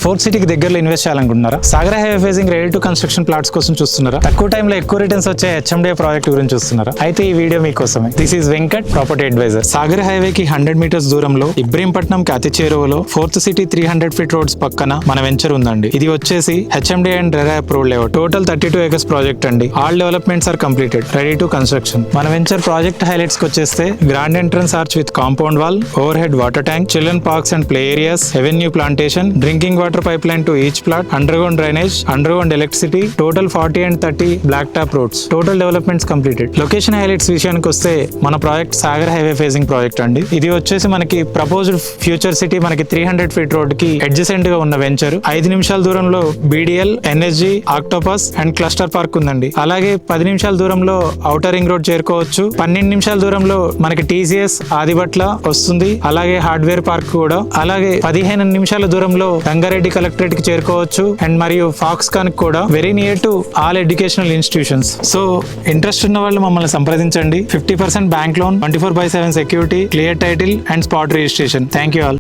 Fourth సిటీకి దగ్గరలో invest చేయాలనుకుంటున్నారా? Sagar highway facing ready to construction plots కోసం చూస్తున్నారా? తక్కువ టైంలో ఎక్కువ రిటర్న్స్ వచ్చే హెచ్ఎండిఏ ప్రాజెక్ట్ గురించి చూస్తున్నారా? అయితే ఈ వీడియో మీకోసమే. This is Venkat, property adviser. Sagar highway కి 100 మీటర్స్ దూరంలో ఇబ్రహీంపట్నం కి అతి చేరువలో ఫోర్త్ సిటీ 300 ఫీట్ రోడ్స్ పక్కన మన వెంచర్ ఉందండి. ఇది వచ్చేసి HMDA and RERA approved layout. Total 32 acres project అండి. All developments are completed, ready to construction. మన వెంచర్ ప్రాజెక్ట్ హైలైట్స్ కి వచ్చేస్తే grand entrance arch with compound wall, overhead water tank, children parks and play areas, avenue plantation, drinking water pipe line to each plot, underground drainage, underground electricity, total 40 and 30 black top roads. Total developments completed. Location highlights విషయానికి వస్తే మన project Sagar highway facing project అండి. ఇది వచ్చేసి మనకి proposed future city మనకి 300 feet road కి adjacent గా ఉన్న వెంచర్. 5 నిమిషాల దూరంలో BDL, NSG, octopus and cluster park ఉందండి. అలాగే 10 నిమిషాల దూరంలో ఔటర్ రింగ్ రోడ్ చేరుకోవచ్చు. 12 నిమిషాల దూరంలో మనకి TCS ఆదిబట్ల వస్తుంది. అలాగే హార్డ్వేర్ పార్క్ కూడా. అలాగే 15 నిమిషాల దూరంలో రంగారెడ్డి కలెక్టరేట్ కి చేరుకోవచ్చు. అండ్ మరియు ఫాక్స్కాన్ కూడా very near to all educational institutions. So interest ఉన్న వాళ్ళు మమ్మల్ని సంప్రదించండి. 50% bank loan, 24/7 security, clear title and spot registration. Thank you all.